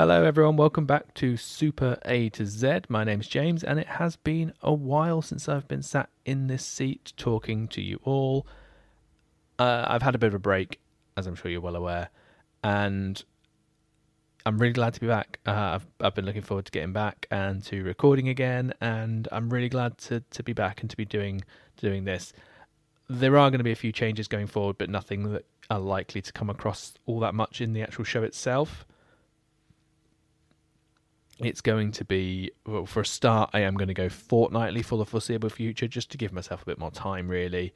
Hello everyone, welcome back to Super A to Z. My name's James and it has been a while since I've been sat in this seat talking to you all. I've had a bit of a break, as I'm sure you're well aware, and I'm really glad to be back. I've been looking forward to getting back and to recording again, and I'm really glad to be back and to be doing this. There are going to be a few changes going forward, but nothing that are likely to come across all that much in the actual show itself. It's going to be, well, for a start, I am going to go fortnightly for the foreseeable future, just to give myself a bit more time, really.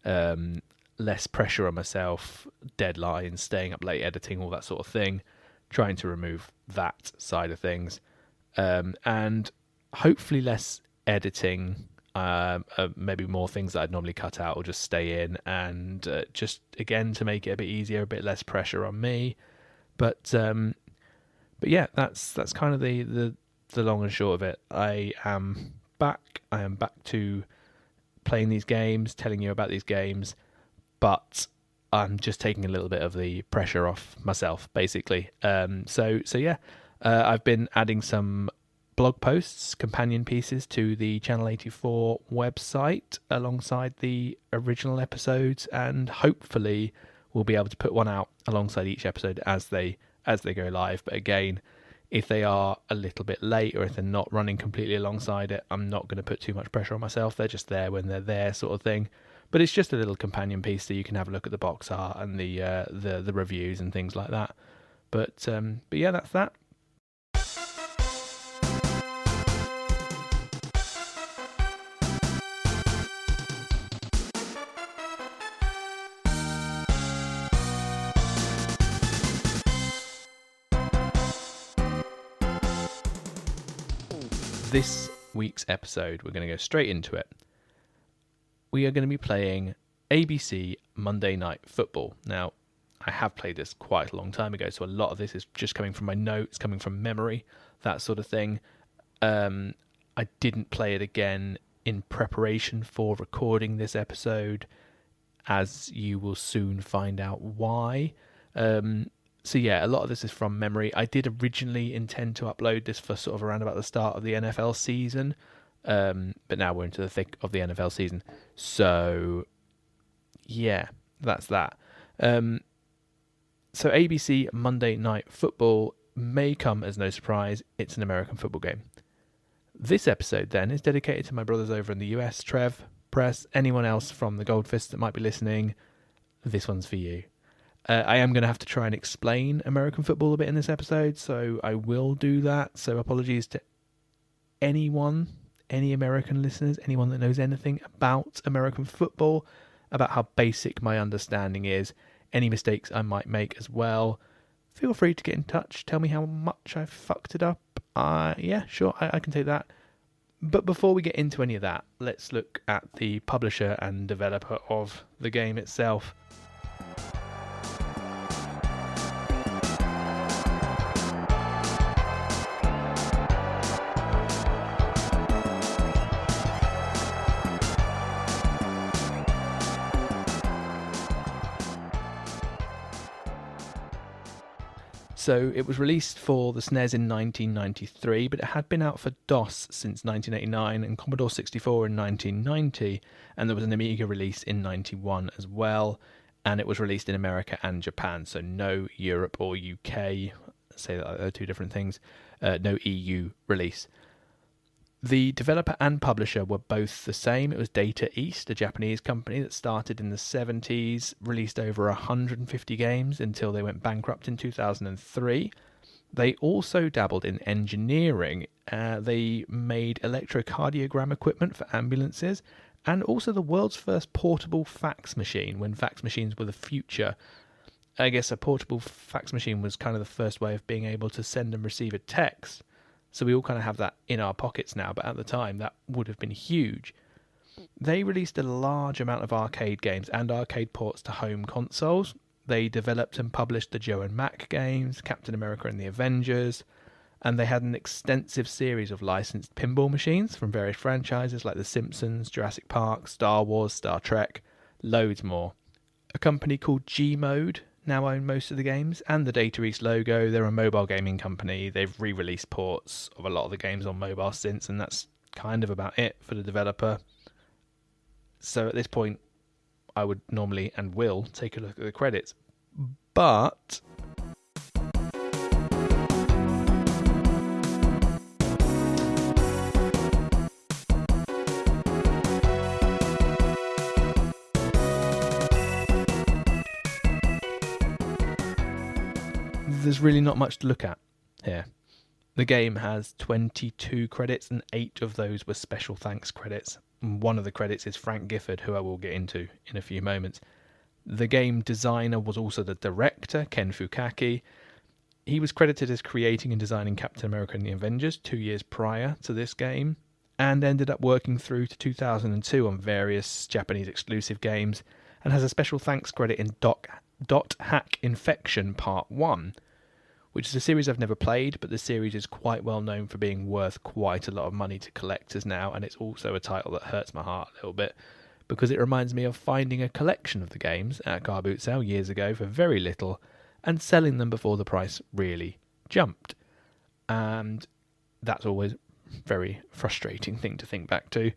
Less pressure on myself, deadlines, staying up late editing, all that sort of thing. Trying to remove that side of things. And hopefully less editing, maybe more things that I'd normally cut out or just stay in. And just, again, to make it a bit easier, a bit less pressure on me. But yeah, that's kind of the long and short of it. I am back. I am back to playing these games, telling you about these games, but I'm just taking a little bit of the pressure off myself, basically. So yeah, I've been adding some blog posts, companion pieces to the Channel 84 website alongside the original episodes, and hopefully we'll be able to put one out alongside each episode as they go live. But again, if they are a little bit late or if they're not running completely alongside it, I'm not going to put too much pressure on myself. They're just there when they're there, sort of thing. But it's just a little companion piece so you can have a look at the box art and the reviews and things like that. But yeah, that's that. This week's episode, we're going to go straight into it. We are going to be playing ABC Monday Night Football. Now, I have played this quite a long time ago, so a lot of this is just coming from my notes, coming from memory, that sort of thing. I didn't play it again in preparation for recording this episode, as you will soon find out why. So yeah, a lot of this is from memory. I did originally intend to upload this for sort of around about the start of the NFL season, but now we're into the thick of the NFL season. So yeah, that's that. So ABC Monday Night Football may come as no surprise. It's an American football game. This episode then is dedicated to my brothers over in the US, Trev, Press, anyone else from the Goldfist that might be listening. This one's for you. I am going to have to try and explain American football a bit in this episode, so I will do that. So apologies to anyone, any American listeners, anyone that knows anything about American football, about how basic my understanding is, any mistakes I might make as well. Feel free to get in touch, tell me how much I've fucked it up. Yeah, sure, I can take that. But before we get into any of that, let's look at the publisher and developer of the game itself. So it was released for the SNES in 1993, but it had been out for DOS since 1989 and Commodore 64 in 1990, and there was an Amiga release in 91 as well, and it was released in America and Japan, so no Europe or UK, say that they're two different things, no EU release. The developer and publisher were both the same. It was Data East, a Japanese company that started in the 70s, released over 150 games until they went bankrupt in 2003. They also dabbled in engineering. They made electrocardiogram equipment for ambulances and also the world's first portable fax machine when fax machines were the future. I guess a portable fax machine was kind of the first way of being able to send and receive a text. So we all kind of have that in our pockets now, but at the time that would have been huge. They released a large amount of arcade games and arcade ports to home consoles. They developed and published the Joe and Mac games, Captain America and the Avengers, and they had an extensive series of licensed pinball machines from various franchises like The Simpsons, Jurassic Park, Star Wars, Star Trek, loads more. A company called G-Mode now own most of the games, and the Data East logo. They're a mobile gaming company. They've re-released ports of a lot of the games on mobile since, and that's kind of about it for the developer. So at this point, I would normally and will take a look at the credits. But there's really not much to look at here. The game has 22 credits, and 8 of those were special thanks credits. One of the credits is Frank Gifford, who I will get into in a few moments. The game designer was also the director, Ken Fukaki. He was credited as creating and designing Captain America and the Avengers 2 years prior to this game, and ended up working through to 2002 on various Japanese exclusive games, and has a special thanks credit in Dot Hack Infection Part 1, which is a series I've never played, but the series is quite well known for being worth quite a lot of money to collectors now, and it's also a title that hurts my heart a little bit, because it reminds me of finding a collection of the games at a car boot sale years ago for very little, and selling them before the price really jumped. And that's always a very frustrating thing to think back to.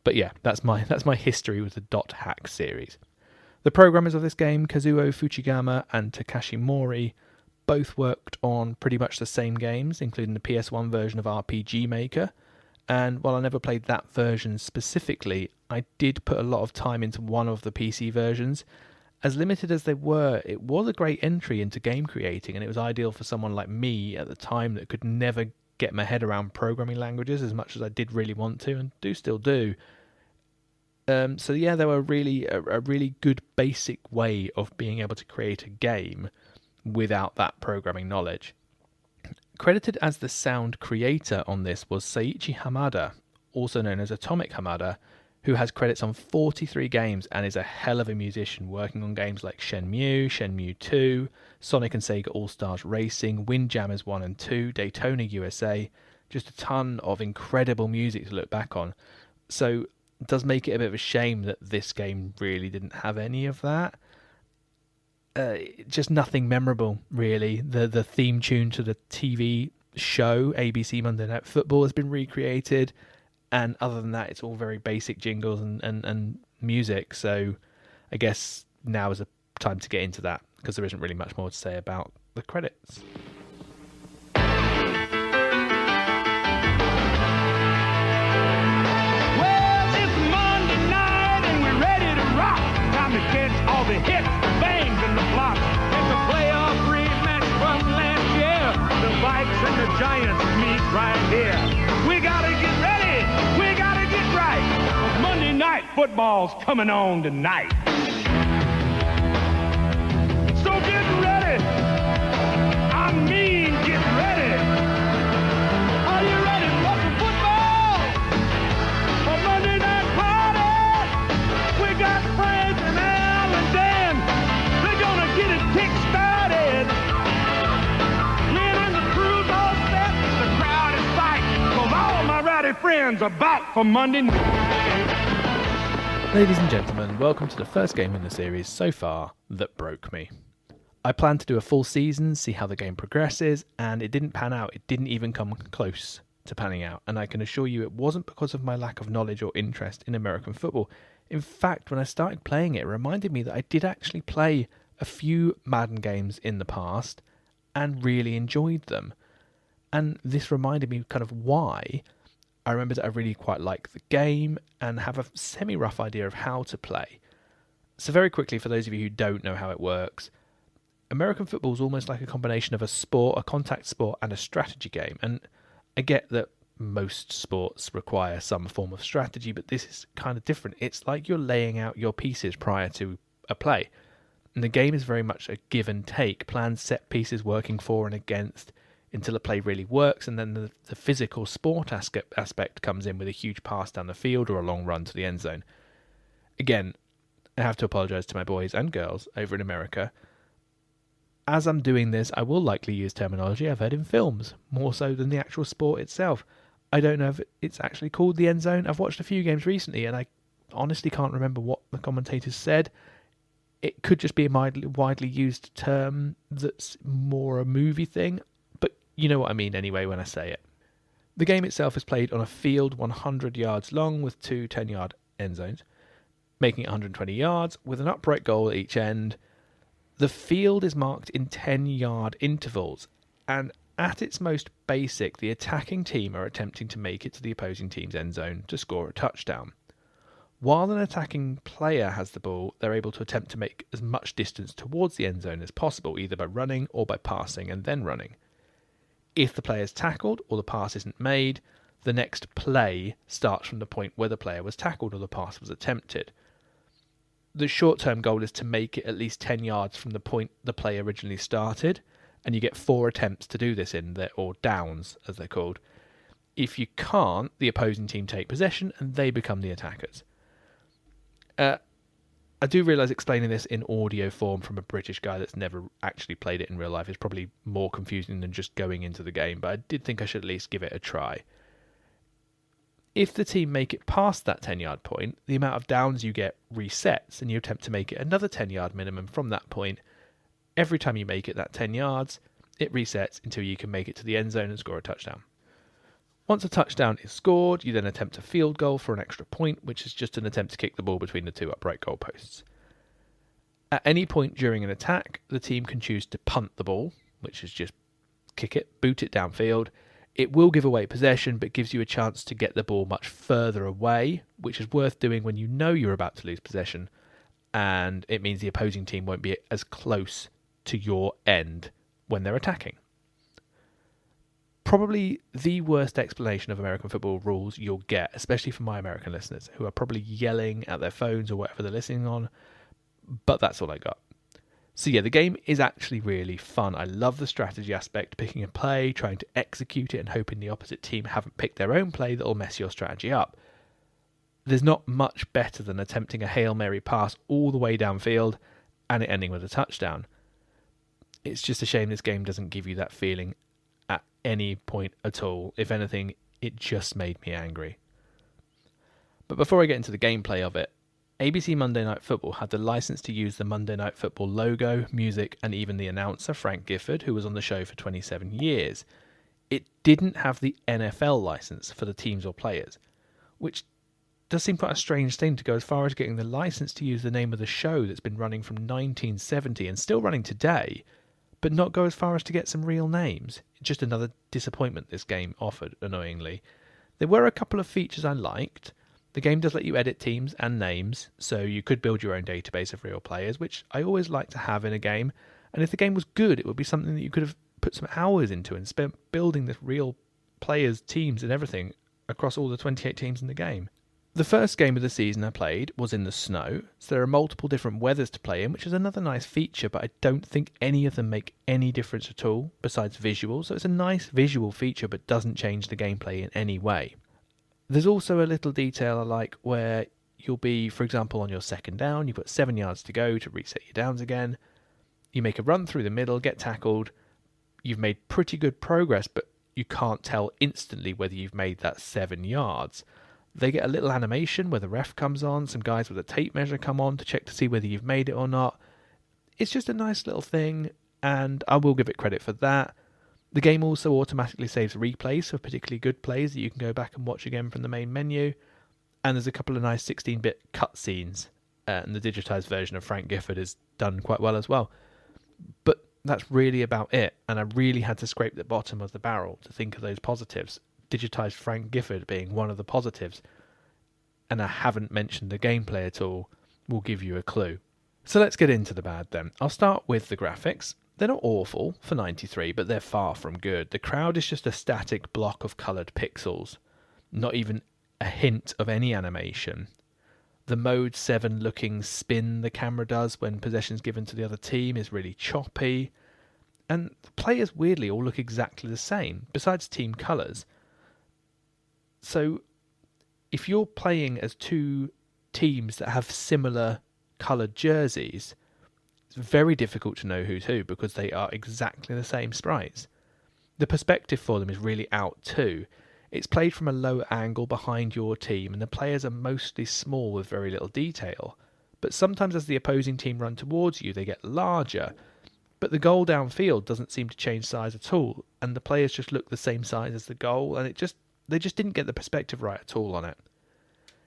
But yeah, that's my history with the Dot Hack series. The programmers of this game, Kazuo Fujigama and Takashi Mori, both worked on pretty much the same games, including the PS1 version of RPG Maker. And while I never played that version specifically, I did put a lot of time into one of the PC versions. As limited as they were, it was a great entry into game creating, and it was ideal for someone like me at the time that could never get my head around programming languages as much as I did really want to, and do still do. So yeah, they were really a really good basic way of being able to create a game without that programming knowledge. Credited as the sound creator on this was Seiichi Hamada, also known as Atomic Hamada, who has credits on 43 games and is a hell of a musician, working on games like Shenmue, Shenmue 2, Sonic and Sega All-Stars Racing, Windjammers 1 and 2, Daytona USA, just a ton of incredible music to look back on. So it does make it a bit of a shame that this game really didn't have any of that. Just nothing memorable, really. The theme tune to the TV show ABC Monday Night Football has been recreated, and other than that, it's all very basic jingles and music. So I guess now is a time to get into that, because there isn't really much more to say about the credits. Well, it's Monday night and we're ready to rock. Time to catch all the hits, the bangs, and the flops. It's a playoff rematch from last year. The Vikes and the Giants meet right here. We gotta get ready. We gotta get right. Monday night football's coming on tonight. So get ready. I mean, get ready. Are you ready for some football? For Monday night party? We got Frank and Al and Dan. They're gonna get it kick-started. Lynn and the crew's all set. The crowd is psyched, 'cause all my rowdy friends are back for Monday night. Ladies and gentlemen, welcome to the first game in the series so far that broke me. I planned to do a full season, see how the game progresses, and it didn't pan out. It didn't even come close to panning out, and I can assure you it wasn't because of my lack of knowledge or interest in American football. In fact, when I started playing it, it reminded me that I did actually play a few Madden games in the past and really enjoyed them. And this reminded me kind of why I remember that I really quite like the game and have a semi-rough idea of how to play. So very quickly, for those of you who don't know how it works, American football is almost like a combination of a sport, a contact sport, and a strategy game. And I get that most sports require some form of strategy, but this is kind of different. It's like you're laying out your pieces prior to a play. And the game is very much a give and take, planned set pieces working for and against until a play really works, and then the physical sport aspect comes in with a huge pass down the field or a long run to the end zone. Again, I have to apologise to my boys and girls over in America. As I'm doing this, I will likely use terminology I've heard in films, more so than the actual sport itself. I don't know if it's actually called the end zone. I've watched a few games recently, and I honestly can't remember what the commentators said. It could just be a widely used term that's more a movie thing, but you know what I mean anyway when I say it. The game itself is played on a field 100 yards long with two 10-yard end zones, making it 120 yards with an upright goal at each end. The field is marked in 10-yard intervals, and at its most basic, the attacking team are attempting to make it to the opposing team's end zone to score a touchdown. While an attacking player has the ball, they're able to attempt to make as much distance towards the end zone as possible, either by running or by passing and then running. If the player is tackled or the pass isn't made, the next play starts from the point where the player was tackled or the pass was attempted. The short-term goal is to make it at least 10 yards from the point the play originally started, and you get 4 attempts to do this in there, or downs as they're called. If you can't, the opposing team take possession and they become the attackers. I do realise explaining this in audio form from a British guy that's never actually played it in real life is probably more confusing than just going into the game, but I did think I should at least give it a try. If the team make it past that 10-yard point, the amount of downs you get resets, and you attempt to make it another 10-yard minimum from that point. Every time you make it that 10 yards, it resets until you can make it to the end zone and score a touchdown. Once a touchdown is scored, you then attempt a field goal for an extra point, which is just an attempt to kick the ball between the two upright goalposts. At any point during an attack, the team can choose to punt the ball, which is just kick it, boot it downfield. It will give away possession, but gives you a chance to get the ball much further away, which is worth doing when you know you're about to lose possession, and it means the opposing team won't be as close to your end when they're attacking. Probably the worst explanation of American football rules you'll get, especially for my American listeners, who are probably yelling at their phones or whatever they're listening on, but that's all I got. So yeah, the game is actually really fun. I love the strategy aspect, picking a play, trying to execute it, and hoping the opposite team haven't picked their own play that'll mess your strategy up. There's not much better than attempting a Hail Mary pass all the way downfield and it ending with a touchdown. It's just a shame this game doesn't give you that feeling at any point at all. If anything, it just made me angry. But before I get into the gameplay of it, ABC Monday Night Football had the license to use the Monday Night Football logo, music, and even the announcer, Frank Gifford, who was on the show for 27 years. It didn't have the NFL license for the teams or players, which does seem quite a strange thing to go as far as getting the license to use the name of the show that's been running from 1970 and still running today, but not go as far as to get some real names. Just another disappointment this game offered, annoyingly. There were a couple of features I liked. The game does let you edit teams and names, so you could build your own database of real players, which I always like to have in a game. And if the game was good, it would be something that you could have put some hours into and spent building the real players, teams and everything across all the 28 teams in the game. The first game of the season I played was in the snow, so there are multiple different weathers to play in, which is another nice feature, but I don't think any of them make any difference at all, besides visual. So it's a nice visual feature, but doesn't change the gameplay in any way. There's also a little detail I like where you'll be, for example, on your second down, you've got 7 yards to go to reset your downs again. You make a run through the middle, get tackled. You've made pretty good progress, but you can't tell instantly whether you've made that 7 yards. They get a little animation where the ref comes on, some guys with a tape measure come on to check to see whether you've made it or not. It's just a nice little thing, and I will give it credit for that. The game also automatically saves replays for particularly good plays that you can go back and watch again from the main menu. And there's a couple of nice 16-bit cutscenes, and the digitized version of Frank Gifford is done quite well as well. But that's really about it, and I really had to scrape the bottom of the barrel to think of those positives. Digitized Frank Gifford being one of the positives. And I haven't mentioned the gameplay at all. Will give you a clue. So let's get into the bad then. I'll start with the graphics. They're not awful for 93, but they're far from good. The crowd is just a static block of coloured pixels. Not even a hint of any animation. The Mode 7 looking spin the camera does when possession's given to the other team is really choppy. And the players weirdly all look exactly the same, besides team colours. So if you're playing as two teams that have similar coloured jerseys, it's very difficult to know who's who because they are exactly the same sprites. The perspective for them is really out too. It's played from a low angle behind your team and the players are mostly small with very little detail, but sometimes as the opposing team run towards you, they get larger. But the goal downfield doesn't seem to change size at all, and the players just look the same size as the goal, and they just didn't get the perspective right at all on it.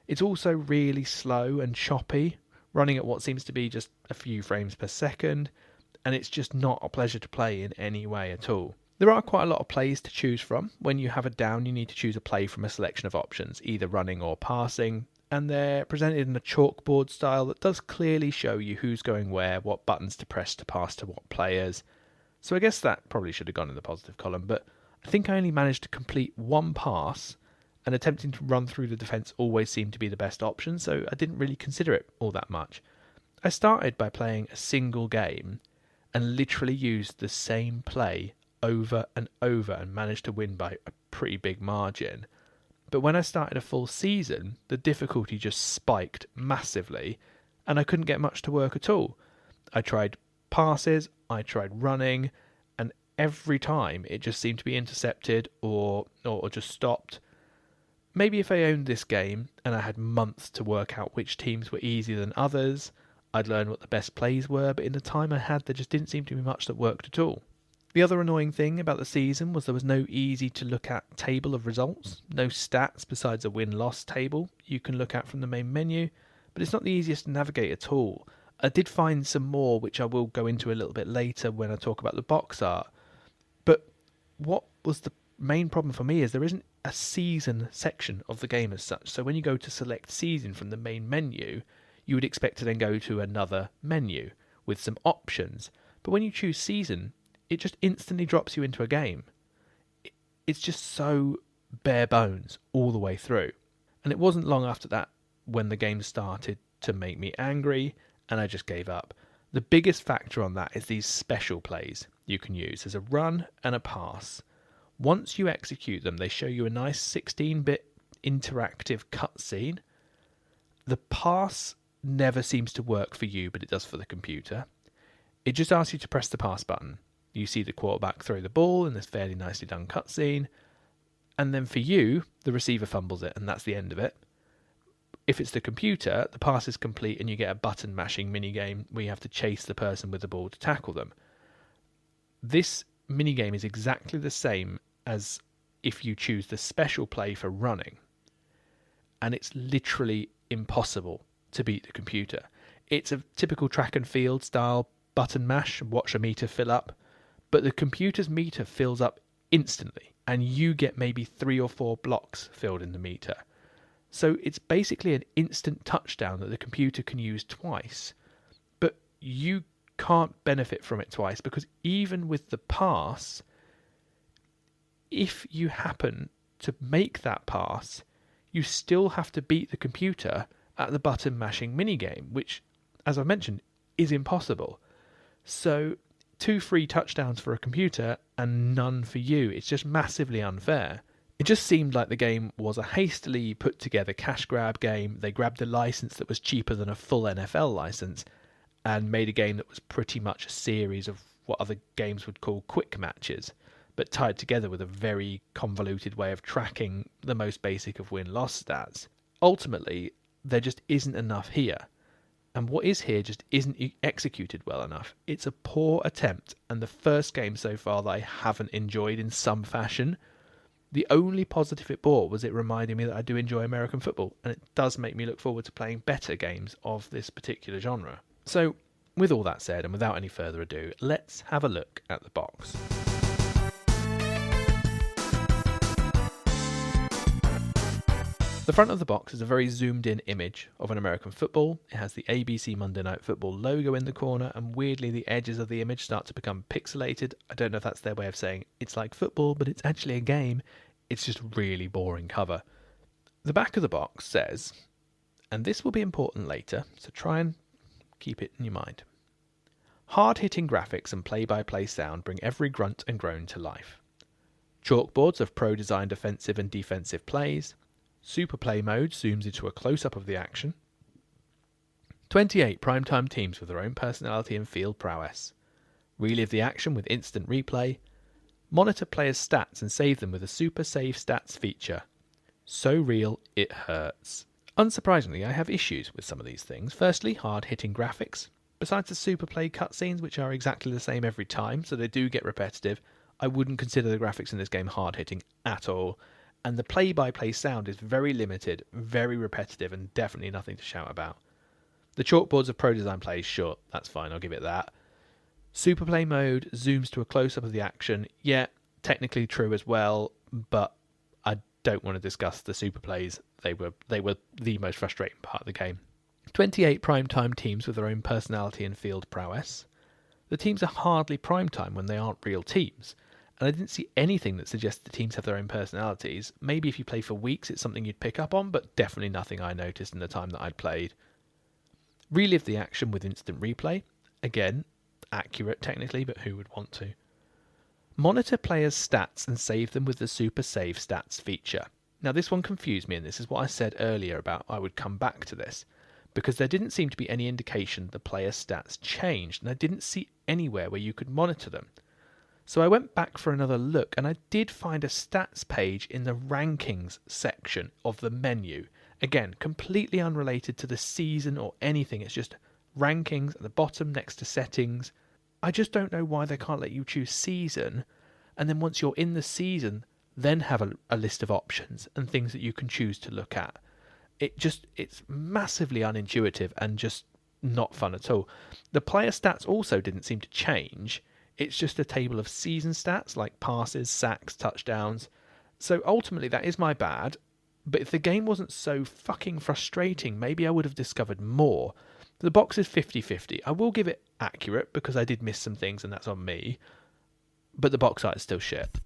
It's also really slow and choppy, running at what seems to be just a few frames per second, and it's just not a pleasure to play in any way at all. There are quite a lot of plays to choose from. When you have a down, you need to choose a play from a selection of options, either running or passing, and they're presented in a chalkboard style that does clearly show you who's going where, what buttons to press to pass to what players. So I guess that probably should have gone in the positive column, but I think I only managed to complete one pass, and attempting to run through the defence always seemed to be the best option, so I didn't really consider it all that much. I started by playing a single game and literally used the same play over and over and managed to win by a pretty big margin. But when I started a full season, the difficulty just spiked massively and I couldn't get much to work at all. I tried passes, I tried running, and every time it just seemed to be intercepted or just stopped. Maybe if I owned this game and I had months to work out which teams were easier than others, I'd learn what the best plays were, but in the time I had, there just didn't seem to be much that worked at all. The other annoying thing about the season was there was no easy to look at table of results, no stats besides a win-loss table you can look at from the main menu, but it's not the easiest to navigate at all. I did find some more, which I will go into a little bit later when I talk about the box art, but what was the main problem for me is there isn't a season section of the game as such, so when you go to select season from the main menu, you would expect to then go to another menu with some options, but when you choose season, it just instantly drops you into a game. It's just so bare bones all the way through. And it wasn't long after that when the game started to make me angry, and I just gave up. The biggest factor on that is these special plays you can use. There's a run and a pass. Once you execute them, they show you a nice 16-bit interactive cutscene. The pass never seems to work for you, but it does for the computer. It just asks you to press the pass button. You see the quarterback throw the ball in this fairly nicely done cutscene, and then for you, the receiver fumbles it, and that's the end of it. If it's the computer, the pass is complete and you get a button mashing minigame where you have to chase the person with the ball to tackle them. This minigame is exactly the same as if you choose the special play for running, and it's literally impossible to beat the computer. It's a typical track and field style button mash, watch a meter fill up, but the computer's meter fills up instantly, and you get maybe 3 or 4 blocks filled in the meter. So it's basically an instant touchdown that the computer can use twice, but you can't benefit from it twice, because even with the pass, if you happen to make that pass, you still have to beat the computer at the button mashing minigame, which, as I mentioned, is impossible. So 2 free touchdowns for a computer and none for you. It's just massively unfair. It just seemed like the game was a hastily put together cash grab game. They grabbed a license that was cheaper than a full NFL license and made a game that was pretty much a series of what other games would call quick matches, but tied together with a very convoluted way of tracking the most basic of win-loss stats. Ultimately, there just isn't enough here. And what is here just isn't executed well enough. It's a poor attempt, and the first game so far that I haven't enjoyed in some fashion. The only positive it brought was it reminded me that I do enjoy American football, and it does make me look forward to playing better games of this particular genre. So, with all that said, and without any further ado, let's have a look at the box. The front of the box is a very zoomed in image of an American football. It has the ABC Monday Night Football logo in the corner, and weirdly the edges of the image start to become pixelated. I don't know if that's their way of saying it's like football, but it's actually a game. It's just really boring cover. The back of the box says, and this will be important later, so try and keep it in your mind. Hard-hitting graphics and play-by-play sound bring every grunt and groan to life. Chalkboards of pro-designed offensive and defensive plays. Super Play mode zooms into a close-up of the action. 28 primetime teams with their own personality and field prowess. Relive the action with instant replay. Monitor players' stats and save them with a Super Save Stats feature. So real, it hurts. Unsurprisingly, I have issues with some of these things. Firstly, hard-hitting graphics. Besides the super play cutscenes, which are exactly the same every time, so they do get repetitive, I wouldn't consider the graphics in this game hard-hitting at all. And the play-by-play sound is very limited, very repetitive, and definitely nothing to shout about. The chalkboards of Pro Design plays, sure, that's fine, I'll give it that. Super play mode zooms to a close-up of the action. Yeah, technically true as well, but I don't want to discuss the super plays. They were the most frustrating part of the game. 28 primetime teams with their own personality and field prowess. The teams are hardly primetime when they aren't real teams, and I didn't see anything that suggests the teams have their own personalities. Maybe if you play for weeks it's something you'd pick up on, but definitely nothing I noticed in the time that I'd played. Relive the action with instant replay. Again, accurate technically, but who would want to? Monitor players' stats and save them with the Super Save Stats feature. Now this one confused me, and this is what I said earlier about I would come back to this, because there didn't seem to be any indication the player's stats changed, and I didn't see anywhere where you could monitor them. So I went back for another look, and I did find a stats page in the rankings section of the menu. Again, completely unrelated to the season or anything, it's just rankings at the bottom next to settings. I just don't know why they can't let you choose season, and then once you're in the season, then have a list of options and things that you can choose to look at. It's massively unintuitive and just not fun at all. The player stats also didn't seem to change. It's just a table of season stats like passes, sacks, touchdowns. So ultimately that is my bad, but if the game wasn't so fucking frustrating, maybe I would have discovered more. The box is 50-50. I will give it accurate because I did miss some things and that's on me, but the box art is still shit.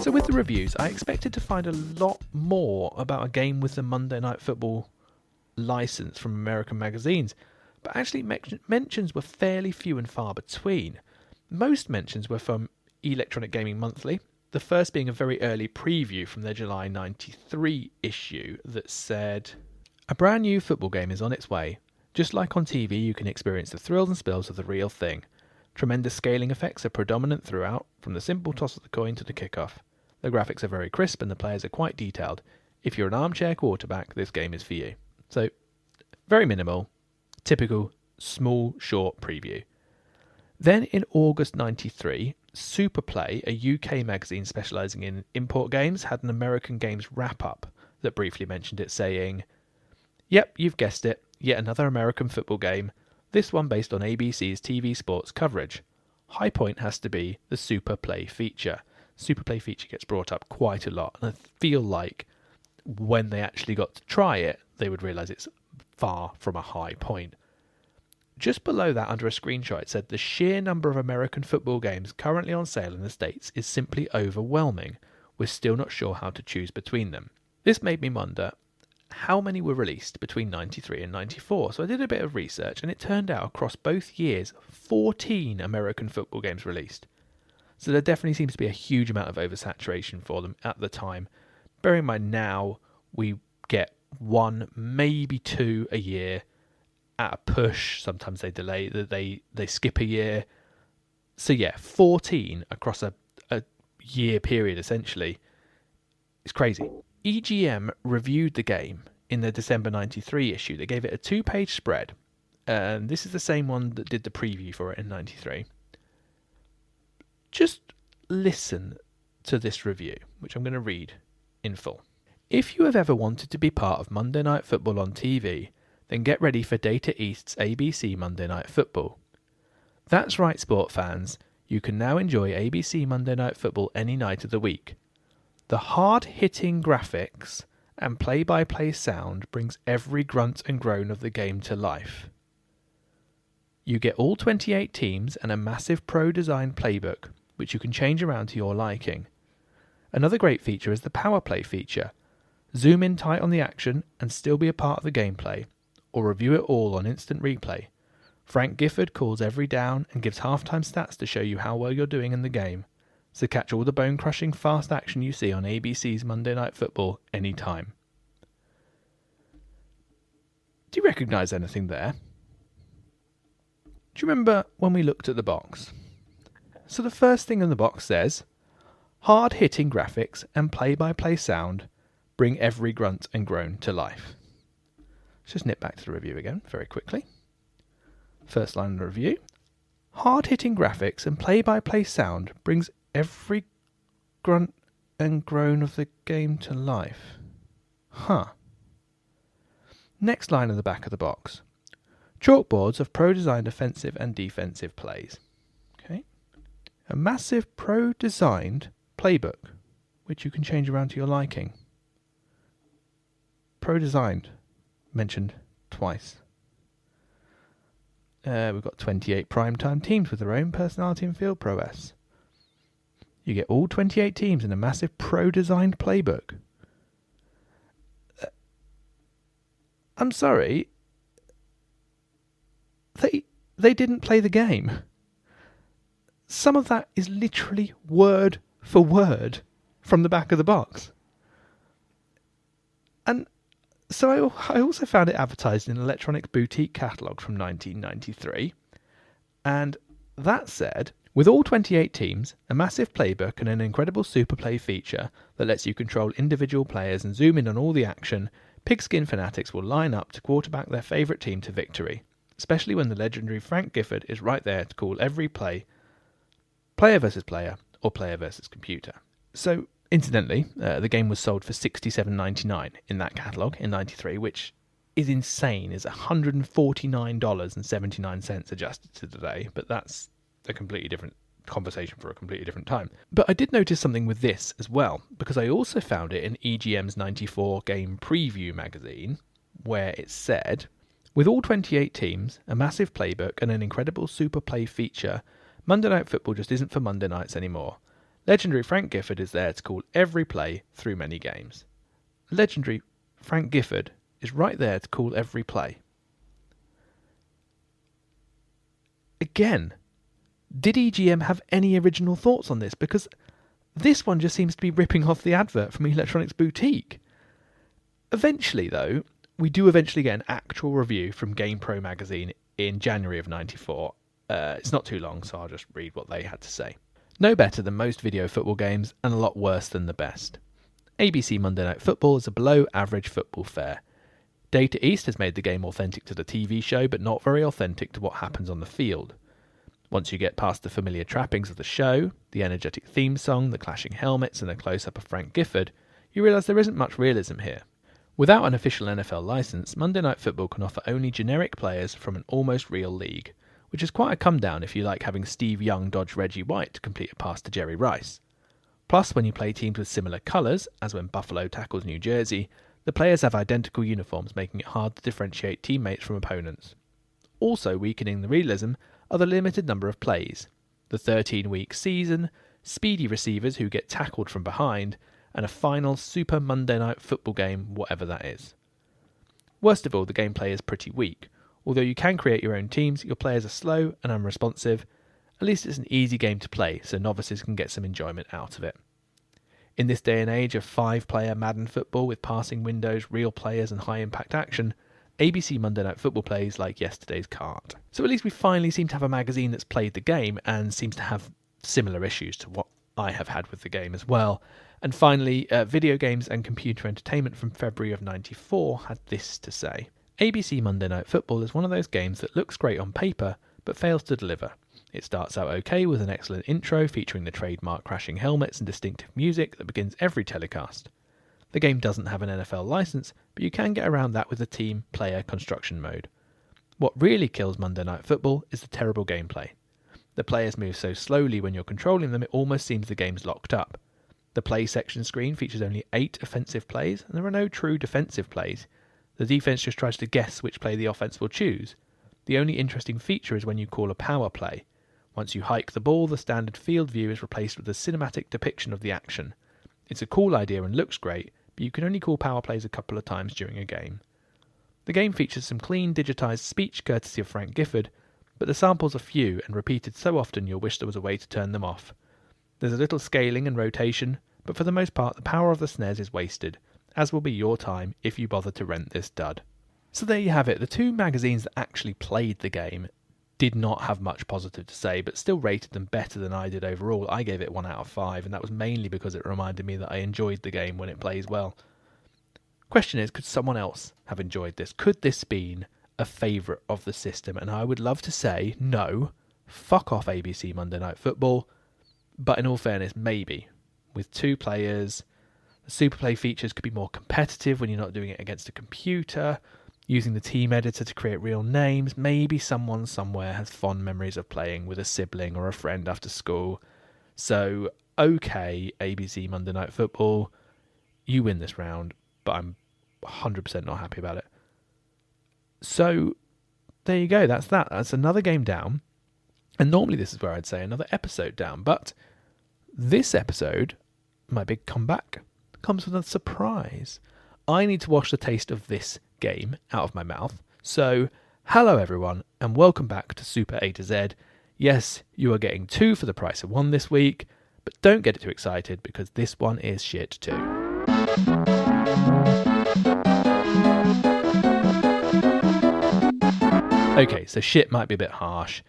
So with the reviews, I expected to find a lot more about a game with the Monday Night Football license from American magazines, but actually mentions were fairly few and far between. Most mentions were from Electronic Gaming Monthly, the first being a very early preview from their July 93 issue that said, "A brand new football game is on its way. Just like on TV, you can experience the thrills and spills of the real thing. Tremendous scaling effects are predominant throughout, from the simple toss of the coin to the kickoff. The graphics are very crisp and the players are quite detailed. If you're an armchair quarterback, this game is for you." So, very minimal, typical, small, short preview. Then in August 93, Superplay, a UK magazine specialising in import games, had an American Games wrap-up that briefly mentioned it, saying, "Yep, you've guessed it, yet another American football game, this one based on ABC's TV sports coverage. High point has to be the Superplay feature." Superplay feature gets brought up quite a lot, and I feel like when they actually got to try it, they would realise it's far from a high point. Just below that, under a screenshot, it said the sheer number of American football games currently on sale in the States is simply overwhelming. We're still not sure how to choose between them. This made me wonder how many were released between 93 and 94. So I did a bit of research, and it turned out across both years, 14 American football games released. So there definitely seems to be a huge amount of oversaturation for them at the time. Bearing in mind now, we get one, maybe two a year at a push. Sometimes they delay, they skip a year. So yeah, 14 across a year period essentially. It's crazy. EGM reviewed the game in their December 93 issue. They gave it a 2-page spread. And this is the same one that did the preview for it in 93. Just listen to this review, which I'm going to read in full. "If you have ever wanted to be part of Monday Night Football on TV, then get ready for Data East's ABC Monday Night Football. That's right, sport fans, you can now enjoy ABC Monday Night Football any night of the week. The hard-hitting graphics and play-by-play sound brings every grunt and groan of the game to life. You get all 28 teams and a massive pro-design playbook, which you can change around to your liking. Another great feature is the power play feature. Zoom in tight on the action and still be a part of the gameplay, or review it all on instant replay. Frank Gifford calls every down and gives halftime stats to show you how well you're doing in the game. So catch all the bone-crushing fast action you see on ABC's Monday Night Football anytime." Do you recognise anything there? Do you remember when we looked at the box? So the first thing in the box says, Hard-hitting graphics and play-by-play sound bring every grunt and groan to life. Let's just nip back to the review again very quickly. First line of the review. Hard-hitting graphics and play-by-play sound brings every grunt and groan of the game to life. Huh. Next line in the back of the box. Chalkboards of pro-designed offensive and defensive plays. Okay. A massive pro-designed playbook, which you can change around to your liking. Pro-designed, mentioned twice. We've got 28 primetime teams with their own personality and field prowess. You get all 28 teams in a massive pro-designed playbook. I'm sorry. They didn't play the game. Some of that is literally word for word from the back of the box. And so I also found it advertised in an electronic boutique catalogue from 1993. And that said, with all 28 teams, a massive playbook and an incredible super play feature that lets you control individual players and zoom in on all the action, pigskin fanatics will line up to quarterback their favourite team to victory, especially when the legendary Frank Gifford is right there to call every play player versus player or player versus computer. So, incidentally, the game was sold for $67.99 in that catalogue in '93, which is insane. It's $149.79 adjusted to today, but that's a completely different conversation for a completely different time. But I did notice something with this as well, because I also found it in EGM's 94 game preview magazine, where it said, with all 28 teams, a massive playbook and an incredible super play feature, Monday Night Football just isn't for Monday nights anymore. Legendary Frank Gifford is there to call every play through many games. Legendary Frank Gifford is right there to call every play. Again, did EGM have any original thoughts on this? Because this one just seems to be ripping off the advert from Electronics Boutique. Eventually, though, we do eventually get an actual review from GamePro magazine in January of '94. It's not too long, so I'll just read what they had to say. No better than most video football games, and a lot worse than the best. ABC Monday Night Football is a below-average football fare. Data East has made the game authentic to the TV show, but not very authentic to what happens on the field. Once you get past the familiar trappings of the show, the energetic theme song, the clashing helmets, and a close-up of Frank Gifford, you realise there isn't much realism here. Without an official NFL license, Monday Night Football can offer only generic players from an almost real league, which is quite a come-down if you like having Steve Young dodge Reggie White to complete a pass to Jerry Rice. Plus, when you play teams with similar colours, as when Buffalo tackles New Jersey, the players have identical uniforms, making it hard to differentiate teammates from opponents. Also weakening the realism are the limited number of plays, the 13-week season, speedy receivers who get tackled from behind, and a final Super Monday Night Football game, whatever that is. Worst of all, the gameplay is pretty weak. Although you can create your own teams, your players are slow and unresponsive. At least it's an easy game to play, so novices can get some enjoyment out of it. In this day and age of 5-player Madden football with passing windows, real players and high-impact action, ABC Monday Night Football plays like yesterday's card. So at least we finally seem to have a magazine that's played the game and seems to have similar issues to what I have had with the game as well. And finally, Video Games and Computer Entertainment from February of '94 had this to say. ABC Monday Night Football is one of those games that looks great on paper, but fails to deliver. It starts out okay with an excellent intro featuring the trademark crashing helmets and distinctive music that begins every telecast. The game doesn't have an NFL license, but you can get around that with the team player construction mode. What really kills Monday Night Football is the terrible gameplay. The players move so slowly when you're controlling them it almost seems the game's locked up. The play section screen features only 8 offensive plays, and there are no true defensive plays. The defense just tries to guess which play the offense will choose. The only interesting feature is when you call a power play. Once you hike the ball, the standard field view is replaced with a cinematic depiction of the action. It's a cool idea and looks great, but you can only call power plays a couple of times during a game. The game features some clean digitised speech courtesy of Frank Gifford, but the samples are few and repeated so often you'll wish there was a way to turn them off. There's a little scaling and rotation, but for the most part the power of the SNES is wasted, as will be your time if you bother to rent this dud. So there you have it, the two magazines that actually played the game did not have much positive to say, but still rated them better than I did overall. I gave it 1 out of 5, and that was mainly because it reminded me that I enjoyed the game when it plays well. Question is, could someone else have enjoyed this? Could this been a favourite of the system? And I would love to say, no, fuck off ABC Monday Night Football. But in all fairness, maybe. With 2 players, the Superplay features could be more competitive when you're not doing it against a computer. Using the team editor to create real names, maybe someone somewhere has fond memories of playing with a sibling or a friend after school. So, okay, ABC Monday Night Football, you win this round, but I'm 100% not happy about it. So, there you go, that's that. That's another game down. And normally this is where I'd say another episode down, but this episode, my big comeback, comes with a surprise. I need to wash the taste of this game out of my mouth. So, hello everyone, and welcome back to Super A to Z. Yes, you are getting 2 for the price of 1 this week, but don't get too excited because this one is shit too. Okay, so shit might be a bit harsh.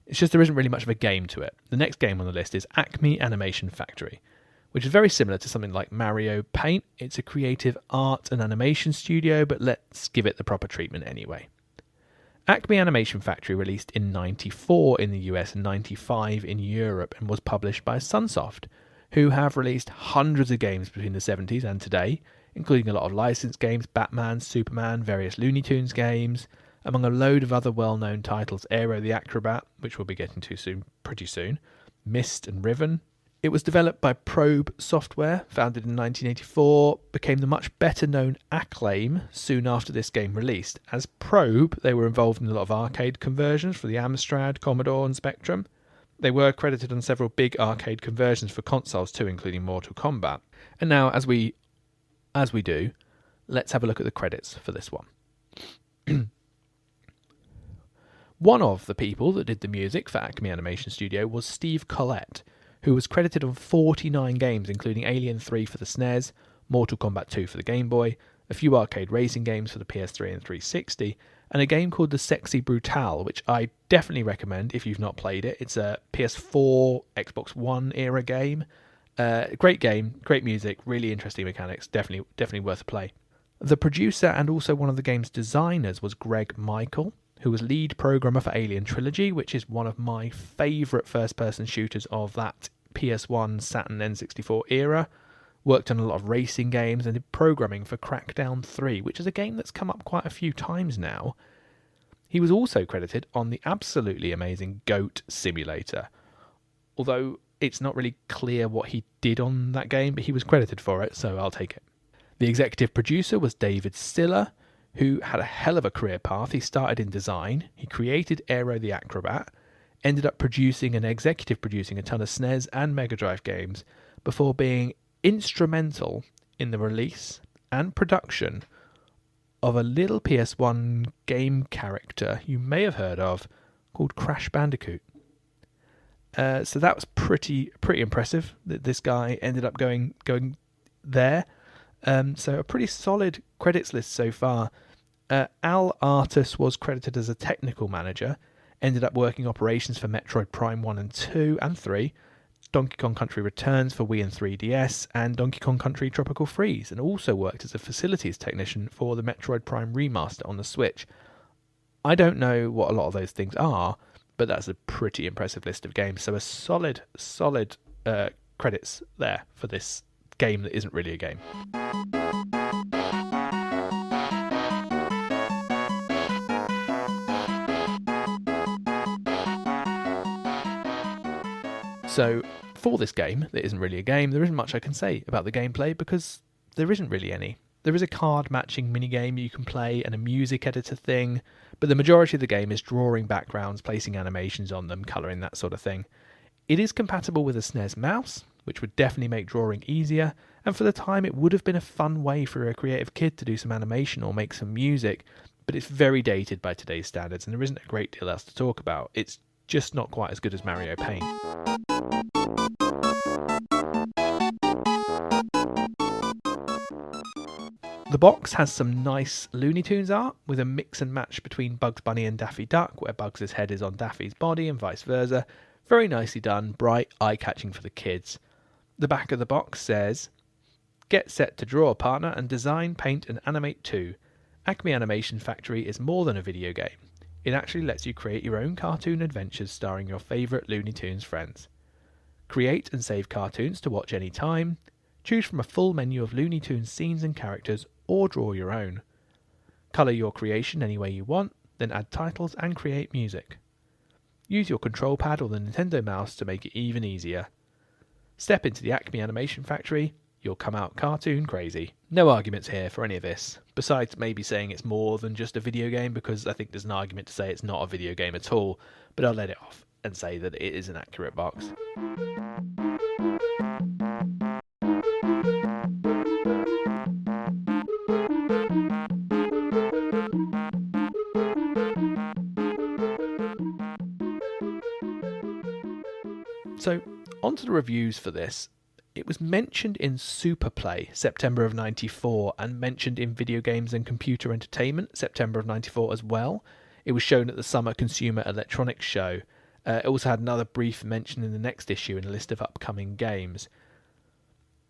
It's just there isn't really much of a game to it. The next game on the list is Acme Animation Factory, which is very similar to something like Mario Paint. It's a creative art and animation studio, but let's give it the proper treatment anyway. Acme Animation Factory released in 94 in the US and 95 in Europe and was published by Sunsoft, who have released hundreds of games between the 70s and today, including a lot of licensed games, Batman, Superman, various Looney Tunes games, among a load of other well-known titles, Aero the Acrobat, which we'll be getting to pretty soon, Myst and Riven. It was developed by Probe Software, founded in 1984, became the much better-known Acclaim soon after this game released. As Probe, they were involved in a lot of arcade conversions for the Amstrad, Commodore and Spectrum. They were credited on several big arcade conversions for consoles too, including Mortal Kombat. And now, as we do, let's have a look at the credits for this one. One of the people that did the music for Acme Animation Studio was Steve Collette, who was credited on 49 games, including Alien 3 for the SNES, Mortal Kombat 2 for the Game Boy, a few arcade racing games for the PS3 and 360, and a game called The Sexy Brutale, which I definitely recommend if you've not played it. It's a PS4, Xbox One era game. Great game, great music, really interesting mechanics, definitely worth a play. The producer and also one of the game's designers was Greg Michael, who was lead programmer for Alien Trilogy, which is one of my favourite first-person shooters of that PS1, Saturn, N64 era. Worked on a lot of racing games and did programming for Crackdown 3, which is a game that's come up quite a few times now. He was also credited on the absolutely amazing Goat Simulator, although it's not really clear what he did on that game, but he was credited for it, so I'll take it. The executive producer was David Stiller, who had a hell of a career path. He started in design, he created Aero the Acrobat, ended up producing and executive producing a ton of SNES and Mega Drive games before being instrumental in the release and production of a little PS1 game character you may have heard of called Crash Bandicoot. So that was pretty impressive that this guy ended up going there. So a pretty solid credits list so far. Al Artus was credited as a technical manager, ended up working operations for Metroid Prime 1 and 2 and 3, Donkey Kong Country Returns for Wii and 3DS, and Donkey Kong Country Tropical Freeze, and also worked as a facilities technician for the Metroid Prime remaster on the Switch. I don't know what a lot of those things are, but that's a pretty impressive list of games. So a solid credits there for this game that isn't really a game. So for this game that isn't really a game, there isn't much I can say about the gameplay because there isn't really any. There is a card matching minigame you can play and a music editor thing, but the majority of the game is drawing backgrounds, placing animations on them, colouring, that sort of thing. It is compatible with a SNES mouse, which would definitely make drawing easier, and for the time it would have been a fun way for a creative kid to do some animation or make some music, but it's very dated by today's standards and there isn't a great deal else to talk about. It's just not quite as good as Mario Paint. The box has some nice Looney Tunes art with a mix and match between Bugs Bunny and Daffy Duck, where Bugs' head is on Daffy's body and vice versa. Very nicely done, bright, eye-catching for the kids. The back of the box says, "Get set to draw, partner, and design, paint and animate too. Acme Animation Factory is more than a video game. It actually lets you create your own cartoon adventures starring your favourite Looney Tunes friends. Create and save cartoons to watch any time. Choose from a full menu of Looney Tunes scenes and characters, or draw your own. Colour your creation any way you want, then add titles and create music. Use your control pad or the Nintendo mouse to make it even easier. Step into the Acme Animation Factory, you'll come out cartoon crazy." No arguments here for any of this, besides maybe saying it's more than just a video game, because I think there's an argument to say it's not a video game at all, but I'll let it off and say that it is an accurate box. So, onto the reviews for this. It was mentioned in Superplay, September of 94, and mentioned in Video Games and Computer Entertainment, September of 94 as well. It was shown at the Summer Consumer Electronics Show. It also had another brief mention in the next issue in a list of upcoming games.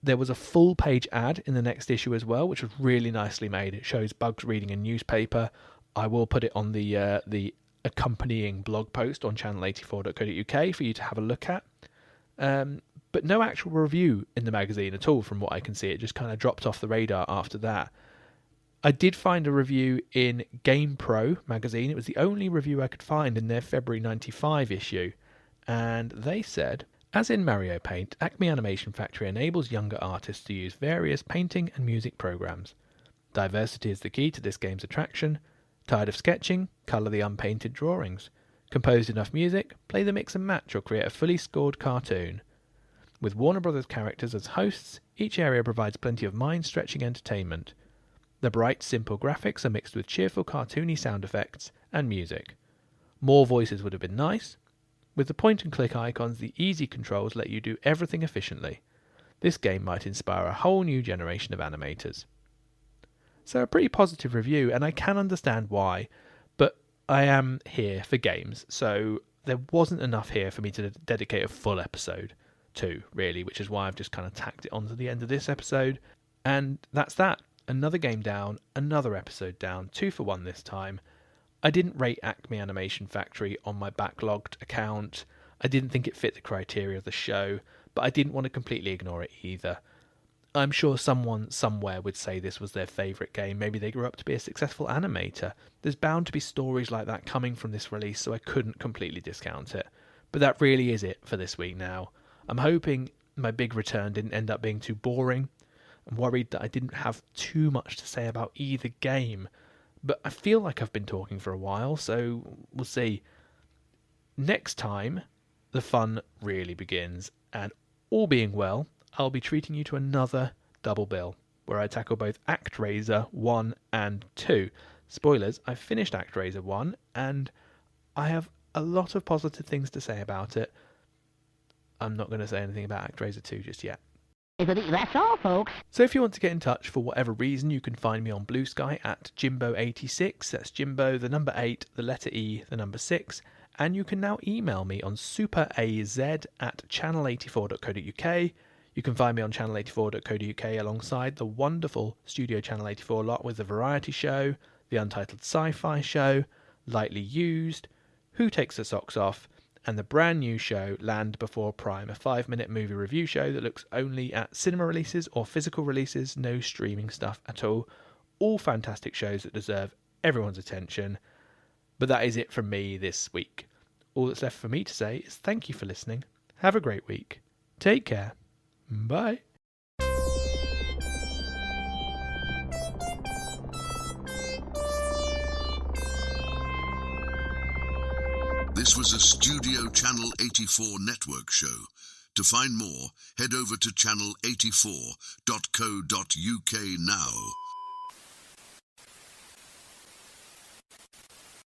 There was a full-page ad in the next issue as well, which was really nicely made. It shows Bugs reading a newspaper. I will put it on the accompanying blog post on channel84.co.uk for you to have a look at. But no actual review in the magazine at all from what I can see. It just kind of dropped off the radar after that. I did find a review in Game Pro magazine. It was the only review I could find in their February 95 issue. And they said, "As in Mario Paint, Acme Animation Factory enables younger artists to use various painting and music programs. Diversity is the key to this game's attraction. Tired of sketching? Colour the unpainted drawings. Composed enough music? Play the mix and match or create a fully scored cartoon. With Warner Brothers characters as hosts, each area provides plenty of mind-stretching entertainment. The bright, simple graphics are mixed with cheerful, cartoony sound effects and music. More voices would have been nice. With the point-and-click icons, the easy controls let you do everything efficiently. This game might inspire a whole new generation of animators." So a pretty positive review, and I can understand why, but I am here for games, so there wasn't enough here for me to dedicate a full episode to, really, which is why I've just kind of tacked it on to the end of this episode. And that's that. Another game down, another episode down, 2 for 1 this time. I didn't rate Acme Animation Factory on my backlogged account. I didn't think it fit the criteria of the show, but I didn't want to completely ignore it either. I'm sure someone somewhere would say this was their favourite game. Maybe they grew up to be a successful animator. There's bound to be stories like that coming from this release, so I couldn't completely discount it. But that really is it for this week now. I'm hoping my big return didn't end up being too boring. I'm worried that I didn't have too much to say about either game. But I feel like I've been talking for a while, so we'll see. Next time, the fun really begins, and all being well, I'll be treating you to another double bill, where I tackle both ActRaiser 1 and 2. Spoilers, I've finished ActRaiser 1, and I have a lot of positive things to say about it. I'm not going to say anything about ActRaiser 2 just yet. That's all, folks. So if you want to get in touch for whatever reason, you can find me on Blue Sky at Jimbo86. That's Jimbo, the number 8, the letter E, the number 6. And you can now email me on superaz@channel84.co.uk. You can find me on channel84.co.uk alongside the wonderful Studio Channel 84 lot with the Variety Show, the Untitled Sci-Fi Show, Lightly Used, Who Takes the Socks Off, and the brand new show Land Before Prime, a 5-minute movie review show that looks only at cinema releases or physical releases, no streaming stuff at all. All fantastic shows that deserve everyone's attention. But that is it from me this week. All that's left for me to say is thank you for listening. Have a great week. Take care. Bye. This was a Studio Channel 84 network show. To find more, head over to channel84.co.uk now.